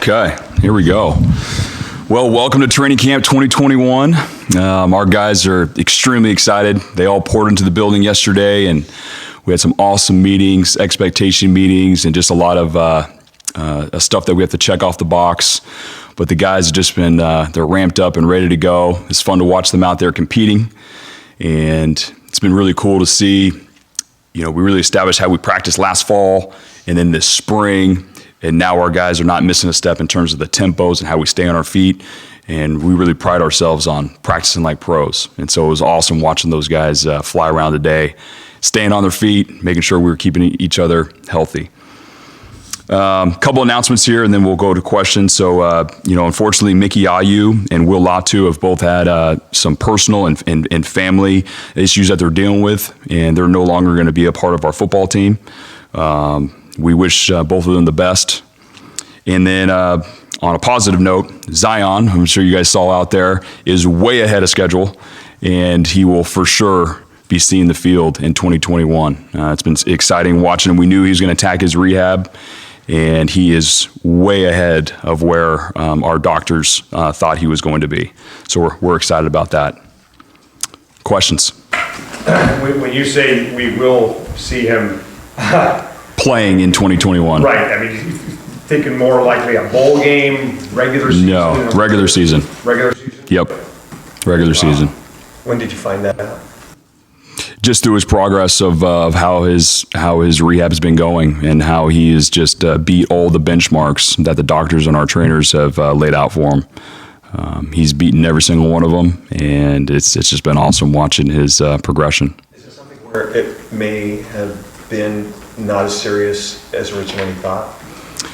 Okay, here we go. Well, welcome to Training Camp 2021. Our guys are extremely excited. They all poured into the building yesterday, and we had some awesome meetings, expectation meetings, and just a lot of stuff that we have to check off the box. But the guys have just been, they're ramped up and ready to go. It's fun to watch them out there competing, and it's been really cool to see. We really established how we practiced last fall and then this spring. And now our guys are not missing a step in terms of the tempos and how we stay on our feet. And we really pride ourselves on practicing like pros. And so it was awesome watching those guys fly around today, staying on their feet, making sure we were keeping each other healthy. Couple announcements here, and then we'll go to questions. So, unfortunately, Mickey Ayu and Will Latu have both had some personal and family issues that they're dealing with, and they're no longer going to be a part of our football team. We wish both of them the best. And then on a positive note, Zion, I'm sure you guys saw out there, is way ahead of schedule, and he will for sure be seeing the field in 2021. It's been exciting watching him. We knew he was going to attack his rehab, and he is way ahead of where our doctors thought he was going to be. So we're excited about that. Questions? When you say we will see him playing in 2021. Right. I mean, thinking more likely a bowl game, regular season? No, regular season. Regular season? Yep, regular season. When did you find that out? Just through his progress of how his rehab has been going and how he has just beat all the benchmarks that the doctors and our trainers have laid out for him. He's beaten every single one of them, and it's just been awesome watching his progression. Is it something where it may have been not as serious as originally thought?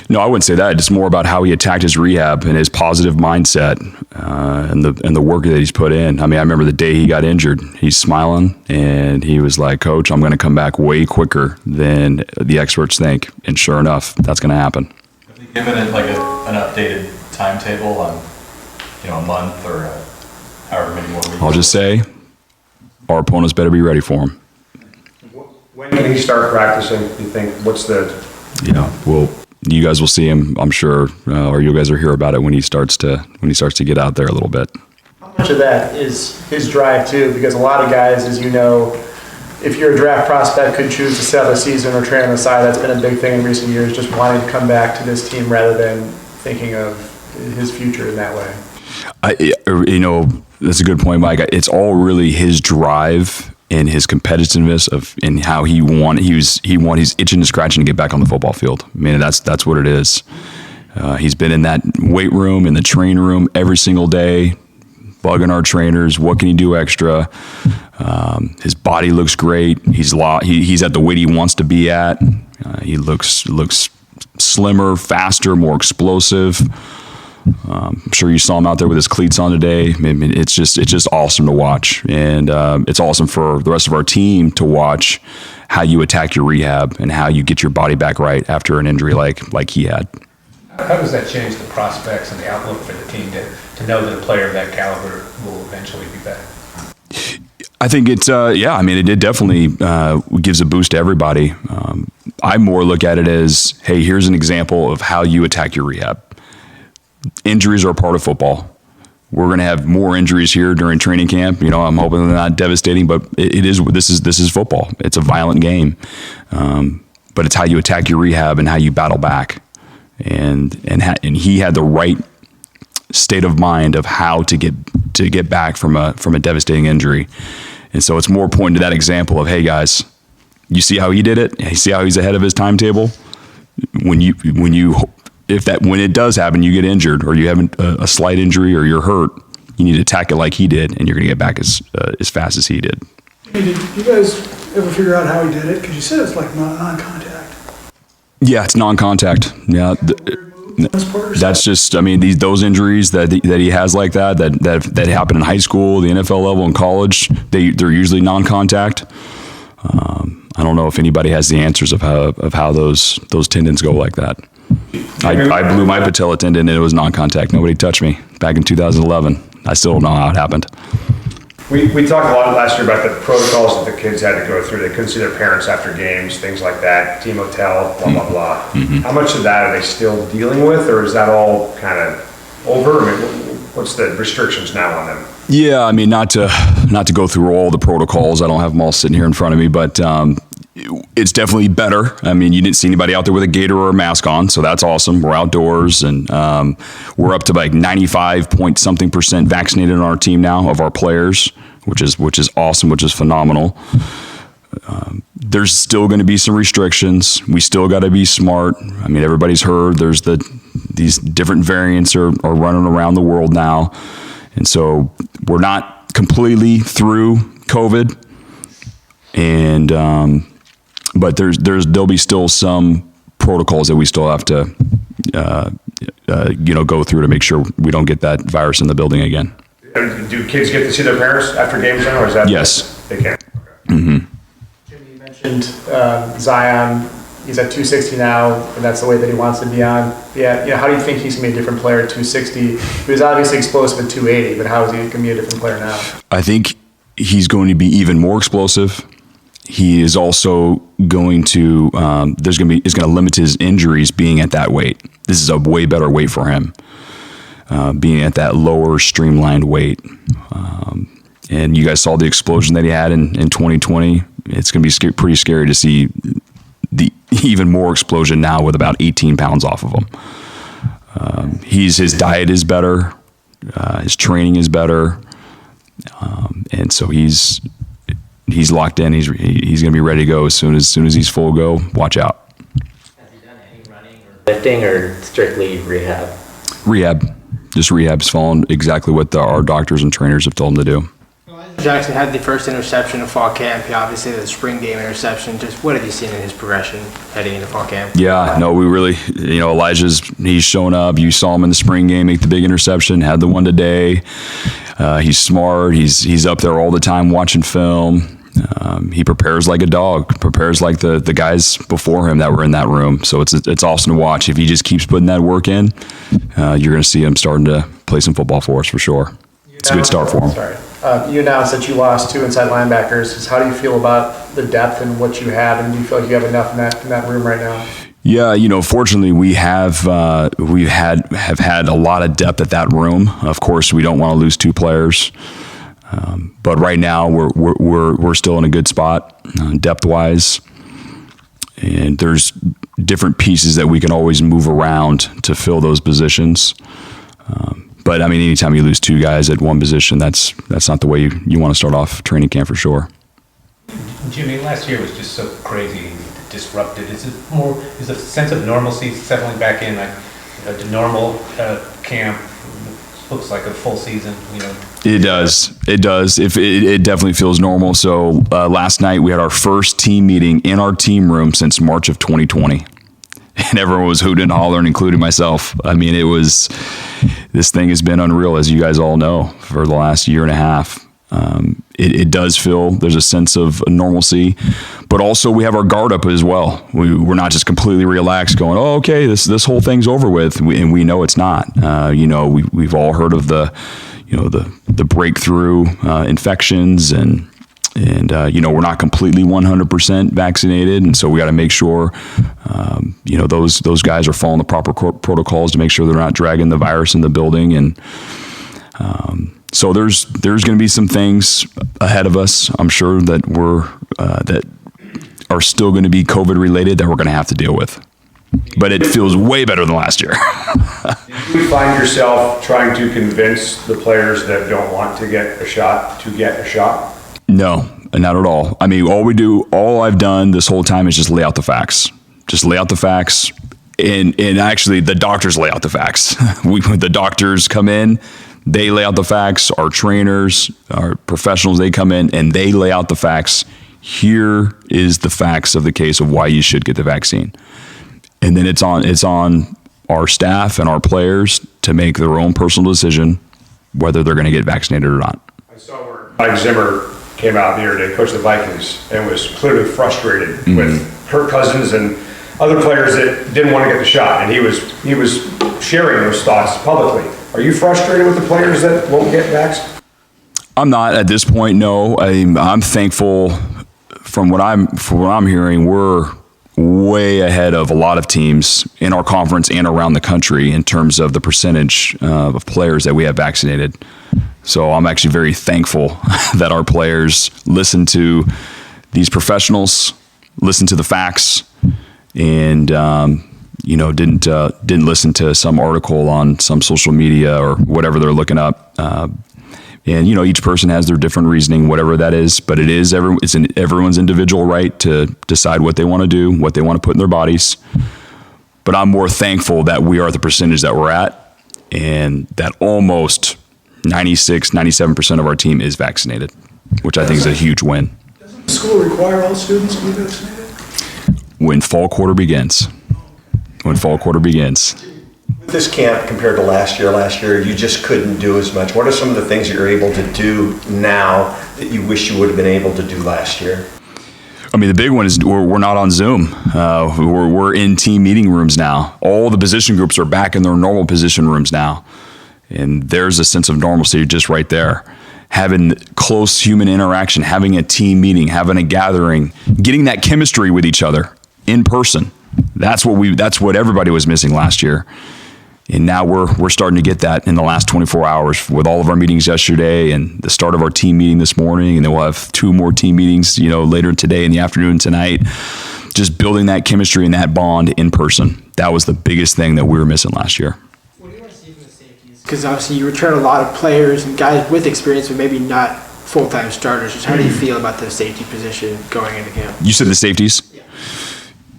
No, I wouldn't say that. It's more about how he attacked his rehab and his positive mindset and the work that he's put in. I mean, I remember the day he got injured, he's smiling and he was like, "Coach, I'm going to come back way quicker than the experts think." And sure enough, that's going to happen. Have you given it like an updated timetable on, a month or however many more weeks? I'll just say our opponents better be ready for him. When can he start practicing, you think? What's the... Yeah, well, you guys will see him, I'm sure, or you guys will hear about it when he starts to get out there a little bit. How much of that is his drive too? Because a lot of guys, as you know, if you're a draft prospect, could choose to sit out a season or train on the side. That's been a big thing in recent years, just wanting to come back to this team rather than thinking of his future in that way. That's a good point, Mike. It's all really his drive and his competitiveness and how he's itching and scratching to get back on the football field. I mean, that's what it is. He's been in that weight room, in the training room every single day, bugging our trainers. What can he do extra? His body looks great. He's at the weight he wants to be at. He looks slimmer, faster, more explosive. I'm sure you saw him out there with his cleats on today. I mean, it's just awesome to watch, and it's awesome for the rest of our team to watch how you attack your rehab and how you get your body back right after an injury like he had. How does that change the prospects and the outlook for the team to know that a player of that caliber will eventually be back? I think it's it definitely gives a boost to everybody. I more look at it as, hey, here's an example of how you attack your rehab. Injuries are a part of football. We're going to have more injuries here during training camp. I'm hoping they're not devastating, but this is football. It's a violent game, but it's how you attack your rehab and how you battle back. And he had the right state of mind of how to get back from a devastating injury. And so it's more pointing to that example of, hey guys, you see how he did it? You see how he's ahead of his timetable? When it does happen, you get injured or you have a slight injury or you're hurt, you need to attack it like he did, and you're going to get back as fast as he did. Did you guys ever figure out how he did it? Because you said it's like non-contact. Yeah, it's non-contact. Yeah, that's just. I mean, those injuries that he has like that happen in high school, the NFL level, and college, they're usually non-contact. I don't know if anybody has the answers of how those tendons go like that. I blew my patella tendon and it was non-contact. Nobody touched me back in 2011. I still don't know how it happened. We talked a lot last year about the protocols that the kids had to go through. They couldn't see their parents after games, things like that, team hotel, blah, blah, blah. How much of that are they still dealing with, or is that all kind of over? I mean, what's the restrictions now on them? Yeah, I mean, not to go through all the protocols. I don't have them all sitting here in front of me, but it's definitely better. I mean, you didn't see anybody out there with a gator or a mask on, so that's awesome. We're outdoors, and we're up to like 95% vaccinated on our team now of our players, which is awesome, which is phenomenal. There's still going to be some restrictions. We still got to be smart. I mean, everybody's heard there's these different variants are running around the world now. And so we're not completely through COVID, and but there'll be still some protocols that we still have to go through to make sure we don't get that virus in the building again. And do kids get to see their parents after games now, or is that? Yes. They can. Jimmy, you mentioned Zion. He's at 260 now, and that's the way that he wants to be on. Yeah, how do you think he's going to be a different player at 260? He was obviously explosive at 280, but how is he going to be a different player now? I think he's going to be even more explosive. He is also going to is going to limit his injuries being at that weight. This is a way better weight for him, being at that lower streamlined weight. And you guys saw the explosion that he had in 2020. It's going to be pretty scary to see the even more explosion now with about 18 pounds off of him. His diet is better, his training is better, and so he's locked in. He's going to be ready to go as soon as he's full go. Watch out. Have you done any running or lifting, or strictly rehab? Rehab, just rehab's following exactly what our doctors and trainers have told him to do. Jackson had the first interception of fall camp. He obviously had the spring game interception. Just what have you seen in his progression heading into fall camp? Yeah, no, we really, he's shown up. You saw him in the spring game make the big interception, had the one today. He's smart. He's up there all the time watching film. He prepares like a dog, prepares like the guys before him that were in that room. So it's awesome to watch. If he just keeps putting that work in, you're going to see him starting to play some football for us for sure. It's a good start for him. Sorry. You announced that you lost 2 inside linebackers. How do you feel about the depth and what you have, and do you feel like you have enough in that room right now? Yeah, fortunately we have had a lot of depth at that room. Of course, we don't want to lose 2 players, but right now we're still in a good spot depth wise, and there's different pieces that we can always move around to fill those positions. But I mean, anytime you lose 2 guys at one position, that's not the way you want to start off training camp for sure. Jimmy, last year was just so crazy, disrupted. Is the sense of normalcy settling back in, like the normal camp looks like a full season? It does. It definitely feels normal. So last night we had our first team meeting in our team room since March of 2020. And everyone was hooting and hollering, including myself. I mean, this thing has been unreal, as you guys all know, for the last year and a half. It does feel there's a sense of normalcy, but also we have our guard up as well. We're not just completely relaxed going, oh, okay, this whole thing's over with, and we know it's not. We've all heard of the breakthrough infections, and we're not completely 100% vaccinated, and so we got to make sure those guys are following the proper protocols to make sure they're not dragging the virus in the building. And so there's going to be some things ahead of us, I'm sure, that that are still going to be COVID related that we're going to have to deal with. But it feels way better than last year. Do you find yourself trying to convince the players that don't want to get a shot to get a shot? No, not at all. I mean, all I've done this whole time is just lay out the facts. Just lay out the facts. And actually, the doctors lay out the facts. The doctors come in, they lay out the facts. Our trainers, our professionals, they come in and they lay out the facts. Here is the facts of the case of why you should get the vaccine. And then it's on our staff and our players to make their own personal decision whether they're going to get vaccinated or not. I saw where Mike Zimmer came out the other day, coached the Vikings, and was clearly frustrated with Kirk Cousins and other players that didn't want to get the shot, and he was sharing those thoughts publicly. Are you frustrated with the players that won't get vaxxed? I'm not at this point. No, I'm thankful. From what I'm hearing, we're way ahead of a lot of teams in our conference and around the country in terms of the percentage of players that we have vaccinated. So I'm actually very thankful that our players listen to these professionals, listen to the facts, and didn't listen to some article on some social media or whatever they're looking up. And each person has their different reasoning, whatever that is. But it's everyone's individual right to decide what they want to do, what they want to put in their bodies. But I'm more thankful that we are at the percentage that we're at, and that almost 96, 97% of our team is vaccinated, which I think is a huge win. Doesn't the school require all students to be vaccinated? When fall quarter begins. With this camp compared to last year you just couldn't do as much. What are some of the things that you're able to do now that you wish you would have been able to do last year? I mean, the big one is we're not on Zoom. We're in team meeting rooms now. All the position groups are back in their normal position rooms now. And there's a sense of normalcy just right there. Having close human interaction, having a team meeting, having a gathering, getting that chemistry with each other in person. That's what everybody was missing last year. And now we're starting to get that in the last 24 hours with all of our meetings yesterday and the start of our team meeting this morning. And then we'll have 2 more team meetings, later today in the afternoon tonight. Just building that chemistry and that bond in person. That was the biggest thing that we were missing last year. What do you want to see from the safeties? Because obviously you return a lot of players and guys with experience, but maybe not full-time starters. Just how do you feel about the safety position going into camp? You said the safeties?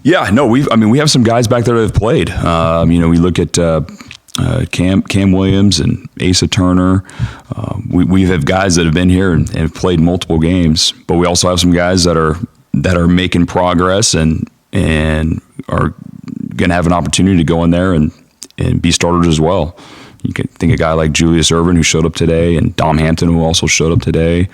Yeah, no, we have some guys back there that have played. We look at Cam Williams and Asa Turner. We have guys that have been here and have played multiple games, but we also have some guys that are making progress and are going to have an opportunity to go in there and be starters as well. You can think a guy like Julius Irvin, who showed up today, and Dom Hampton, who also showed up today.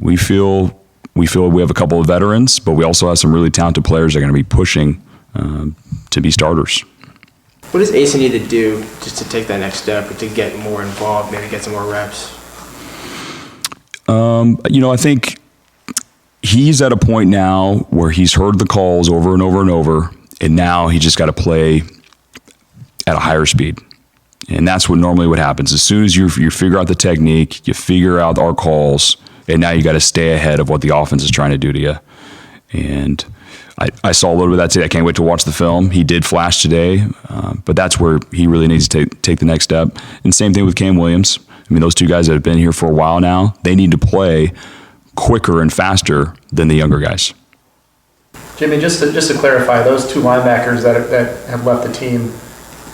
We feel we have a couple of veterans, but we also have some really talented players that are going to be pushing to be starters. What does Asa need to do just to take that next step or to get more involved, maybe get some more reps? I think he's at a point now where he's heard the calls over and over and over, and now he just got to play at a higher speed. And that's what happens. As soon as you figure out the technique, you figure out our calls, and now you got to stay ahead of what the offense is trying to do to you. And I saw a little bit of that today. I can't wait to watch the film. He did flash today, but that's where he really needs to take the next step. And same thing with Cam Williams. I mean, those two guys that have been here for a while now, they need to play quicker and faster than the younger guys. Jimmy, just to clarify, those 2 linebackers that have left the team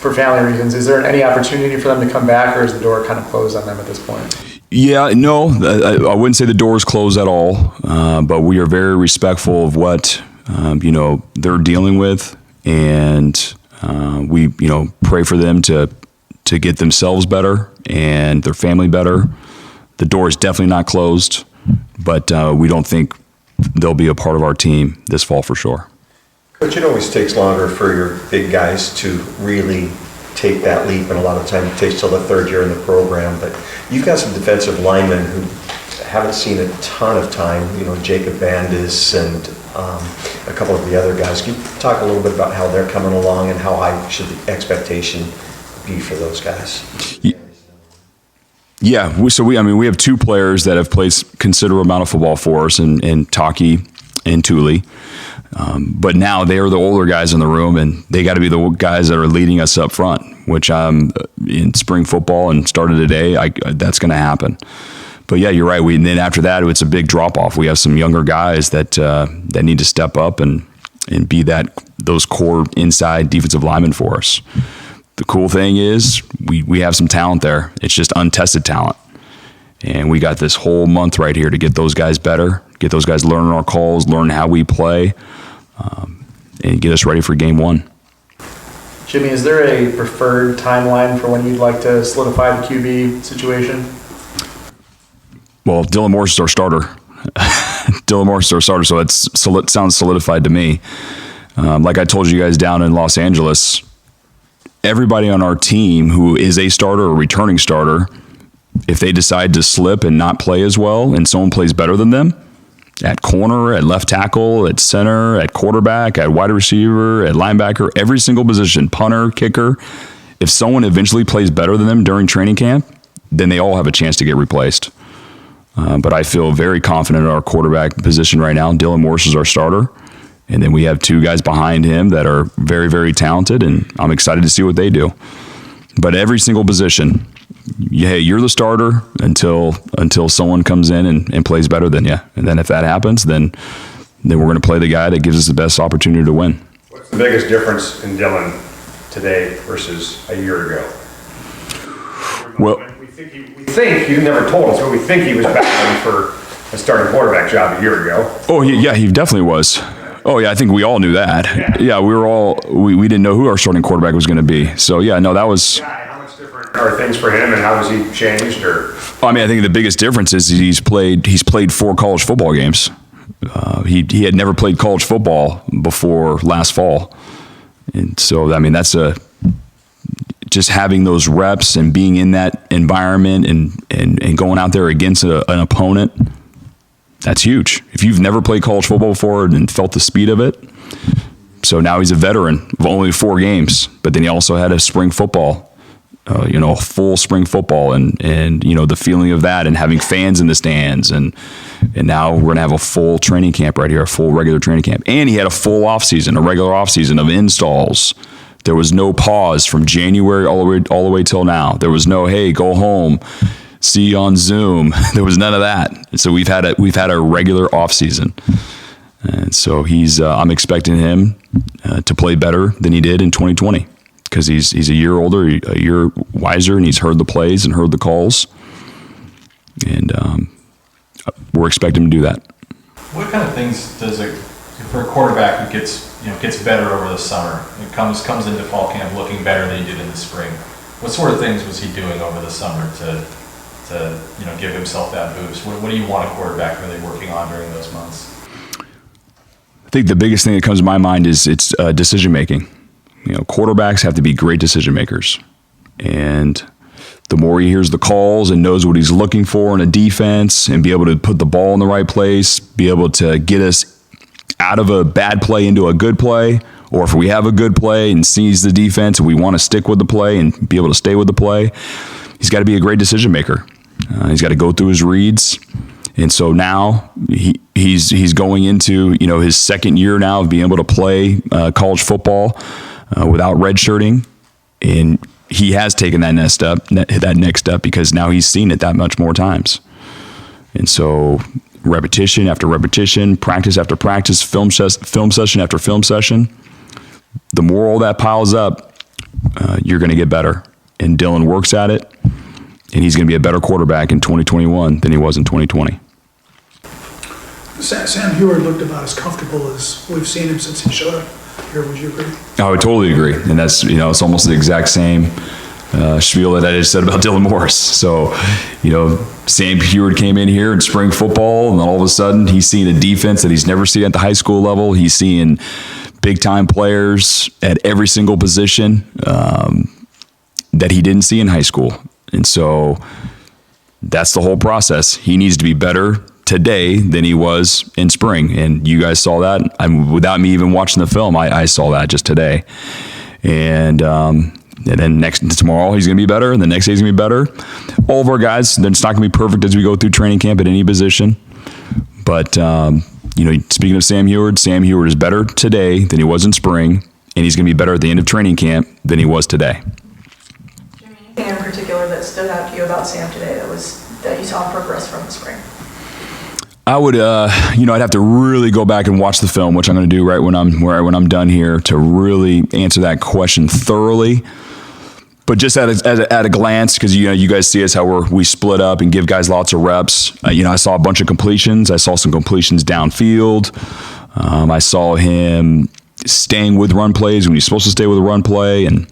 for family reasons, is there any opportunity for them to come back, or is the door kind of closed on them at this point? Yeah, no, I wouldn't say the door is closed at all, but we are very respectful of what they're dealing with, and we pray for them to get themselves better and their family better. The door is definitely not closed, but we don't think they'll be a part of our team this fall for sure. Coach, it always takes longer for your big guys to really take that leap, and a lot of times it takes till the 3rd year in the program. But you've got some defensive linemen who haven't seen a ton of time, Jacob Bandis and a couple of the other guys. Can you talk a little bit about how they're coming along and how high should the expectation be for those guys? Yeah, so we have 2 players that have played considerable amount of football for us, in Taki and Thule. But now they are the older guys in the room, and they got to be the guys that are leading us up front, which in spring football and started today, that's going to happen. But yeah, you're right. And then after that, it's a big drop off. We have some younger guys that need to step up and be those core inside defensive linemen for us. The cool thing is we have some talent there. It's just untested talent. And we got this whole month right here to get those guys better, get those guys learning our calls, learn how we play, and get us ready for game 1. Jimmy, is there a preferred timeline for when you'd like to solidify the QB situation? Well, Dylan Morris is our starter. Dylan Morris is our starter, so it sounds solidified to me. Like I told you guys down in Los Angeles, everybody on our team who is a starter or returning starter if they decide to slip and not play as well and someone plays better than them at corner, at left tackle, at center, at quarterback, at wide receiver, at linebacker, every single position, punter, kicker, if someone eventually plays better than them during training camp, then they all have a chance to get replaced. But I feel very confident in our quarterback position right now. Dylan Morris is our starter. And then we have two guys behind him that are very, very talented, and I'm excited to see what they do. But every single position, hey, you're the starter until someone comes in and plays better than you. And then if that happens, then we're going to play the guy that gives us the best opportunity to win. What's the biggest difference in Dylan today versus a year ago? Well, we think you never told us, but we think he was battling for a starting quarterback job a year ago. Oh, yeah, he definitely was. Oh, yeah, I think we all knew that. Yeah, we didn't know who our starting quarterback was going to be. So, yeah, no, that was... How much different are things for him, and how has he changed? Or I mean, I think the biggest difference is he's played 4 college football games. He had never played college football before last fall. And so, I mean, that's just having those reps and being in that environment and going out there against an opponent, that's huge. If you've never played college football before and felt the speed of it, so now he's a veteran of only 4 games, but then he also had a spring football, a full spring football and the feeling of that and having fans in the stands and now we're going to have a full training camp right here, a full regular training camp. And he had a full offseason, a regular offseason of installs. There was no pause from January all the way till now. There was no, hey, go home, see you on Zoom. There was none of that. And so we've had a regular off season, and so I'm expecting him to play better than he did in 2020 because he's a year older, a year wiser, and he's heard the plays and heard the calls, and we're expecting him to do that. What kind of things for a quarterback who gets better over the summer, and comes into fall camp looking better than he did in the spring? What sort of things was he doing over the summer to give himself that boost? What do you want a quarterback really working on during those months? I think the biggest thing that comes to my mind is it's decision making. Quarterbacks have to be great decision makers, and the more he hears the calls and knows what he's looking for in a defense, and be able to put the ball in the right place, be able to get us out of a bad play into a good play, or if we have a good play and sees the defense and we want to stick with the play and be able to stay with the play, he's got to be a great decision maker. He's got to go through his reads. And so now he's going into his second year now of being able to play college football without redshirting, and he has taken that next step because now he's seen it that much more times. And so repetition after repetition, practice after practice, film session after film session, the more all that piles up, you're going to get better. And Dylan works at it, and he's going to be a better quarterback in 2021 than he was in 2020. Sam Heward looked about as comfortable as we've seen him since he showed up here. Would you agree? I would totally agree. And that's, it's almost the exact same spiel that I just said about Dylan Morris. So, Sam Heward came in here in spring football, and then all of a sudden he's seeing a defense that he's never seen at the high school level. He's seeing big-time players at every single position that he didn't see in high school. And so that's the whole process. He needs to be better today than he was in spring. And you guys saw that. Without me even watching the film, I saw that just today. And then tomorrow he's going to be better, and the next day he's going to be better. All of our guys, it's not going to be perfect as we go through training camp at any position. But, speaking of Sam Heward is better today than he was in spring, and he's going to be better at the end of training camp than he was today. Jimmy, anything in particular that stood out to you about Sam today that you saw progress from the spring? I would, I'd have to really go back and watch the film, which I'm going to do right when I'm done here, to really answer that question thoroughly. But just at a glance, because you guys see us how we split up and give guys lots of reps. I saw a bunch of completions. I saw some completions downfield. I saw him staying with run plays when he's supposed to stay with a run play, and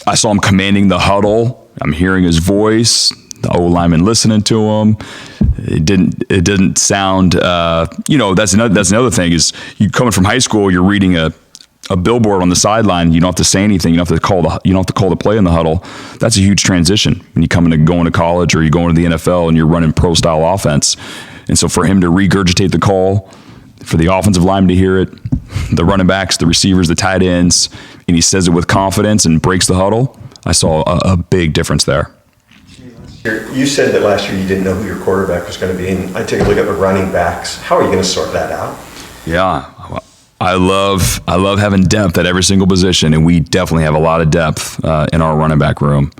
I saw him commanding the huddle. I'm hearing his voice. The O-lineman listening to him. It didn't sound. That's another thing is you coming from high school. You're reading a a billboard on the sideline. You don't have to say anything. You don't have to call the play in the huddle. That's a huge transition when you go into college or you go into the NFL and you're running pro style offense. And so for him to regurgitate the call, for the offensive lineman to hear it, the running backs, the receivers, the tight ends, and he says it with confidence and breaks the huddle, I saw a big difference there. You said that last year you didn't know who your quarterback was going to be, and I take a look at the running backs. How are you going to sort that out? Yeah, I love having depth at every single position, and we definitely have a lot of depth in our running back room.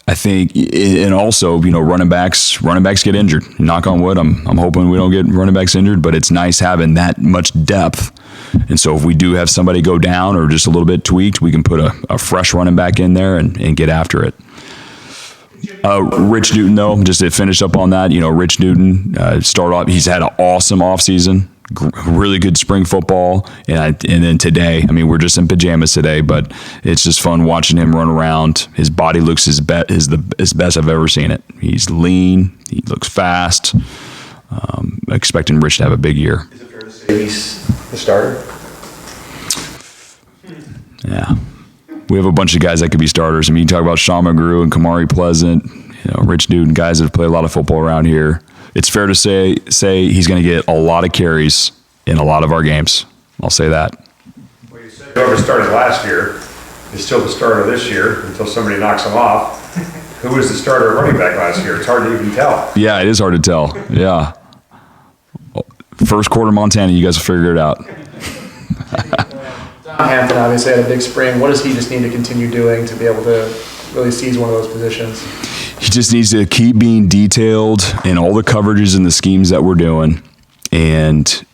I think, and also, running backs get injured. Knock on wood. I'm hoping we don't get running backs injured, but it's nice having that much depth. And so if we do have somebody go down or just a little bit tweaked, we can put a fresh running back in there and get after it. Rich Newton, though, just to finish up on that, Rich Newton started off. He's had an awesome offseason, really good spring football, and then today, we're just in pajamas today, but it's just fun watching him run around. His body looks his best I've ever seen it. He's lean, he looks fast. Expecting Rich to have a big year. Is it fair to say he's the starter? Yeah. We have a bunch of guys that could be starters. You talk about Sean McGrew and Kamari Pleasant, Rich Newton, guys that have played a lot of football around here. It's fair to say he's going to get a lot of carries in a lot of our games. I'll say that. Well, you said whoever started last year is still the starter this year until somebody knocks him off. Who was the starter running back last year? It's hard to even tell. Yeah, it is hard to tell. Yeah. First quarter Montana, you guys will figure it out. Hampton obviously had a big spring. What does he just need to continue doing to be able to really seize one of those positions? He just needs to keep being detailed in all the coverages and the schemes that we're doing. And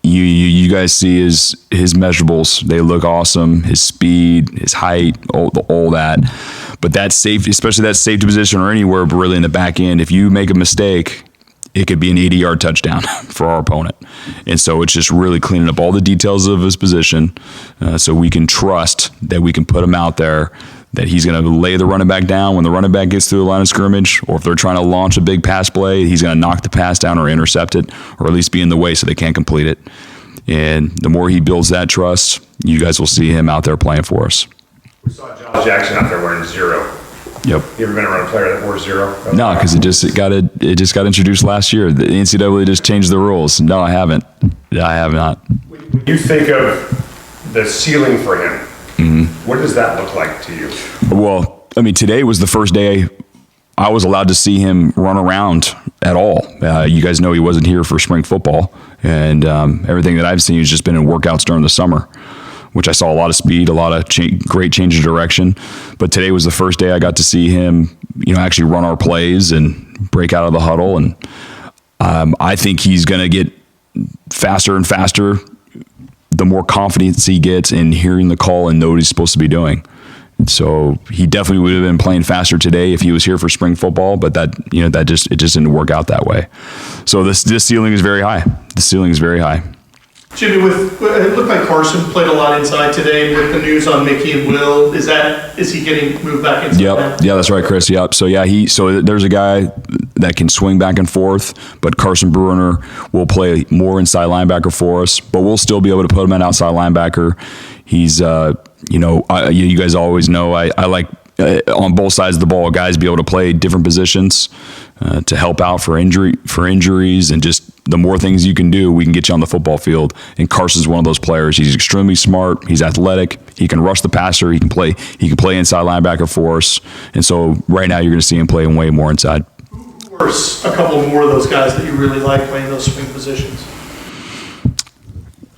you guys see his measurables. They look awesome. His speed, his height, all that. But that safety, especially that safety position or anywhere, but really in the back end, if you make a mistake, it could be an 80-yard touchdown for our opponent. And so it's just really cleaning up all the details of his position so we can trust that we can put him out there, that he's going to lay the running back down when the running back gets through the line of scrimmage, or if they're trying to launch a big pass play, he's going to knock the pass down or intercept it, or at least be in the way so they can't complete it. And the more he builds that trust, you guys will see him out there playing for us. We saw Josh Jackson out there wearing 0. Yep. You ever been around a player that wore 0? No, because it just got introduced last year. The NCAA just changed the rules. No, I haven't. I have not. When you think of the ceiling for him, what does that look like to you? Well, today was the first day I was allowed to see him run around at all. You guys know he wasn't here for spring football, and everything that I've seen has just been in workouts during the summer, which I saw a lot of speed, a lot of great change of direction. But today was the first day I got to see him, actually run our plays and break out of the huddle. And I think he's going to get faster and faster the more confidence he gets in hearing the call and know what he's supposed to be doing. So he definitely would have been playing faster today if he was here for spring football, but it just didn't work out that way. So this ceiling is very high. The ceiling is very high. Jimmy, it looked like Carson played a lot inside today with the news on Mickey and Will. Is he getting moved back inside? Yep. Yeah, that's right, Chris. Yep. So there's a guy that can swing back and forth, but Carson Bruner will play more inside linebacker for us, but we'll still be able to put him at outside linebacker. He's, you guys always know I like on both sides of the ball, guys be able to play different positions to help out for injuries, and just the more things you can do, we can get you on the football field. And Carson's one of those players. He's extremely smart. He's athletic. He can rush the passer. He can play inside linebacker for us. And so right now you're going to see him playing way more inside. Who are a couple more of those guys that you really like playing those swing positions?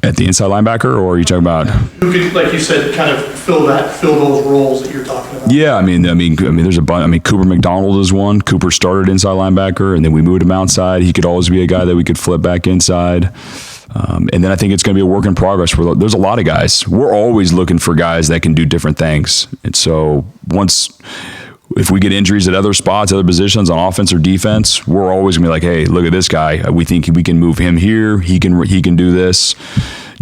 At the inside linebacker, or are you talking about who could, like you said, kind of fill those roles that you're talking about? Yeah, there's a bunch. Cooper McDonald is one. Cooper started inside linebacker, and then we moved him outside. He could always be a guy that we could flip back inside. And then I think it's going to be a work in progress. There's a lot of guys. We're always looking for guys that can do different things. And so if we get injuries at other spots, other positions on offense or defense, we're always gonna be like, hey, look at this guy. We think we can move him here. He can do this.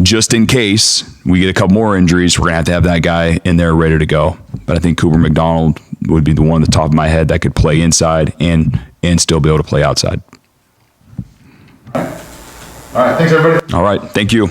Just in case we get a couple more injuries, we're gonna have to have that guy in there ready to go. But I think Cooper McDonald would be the one at the top of my head that could play inside and still be able to play outside. All right, thanks everybody. All right, thank you.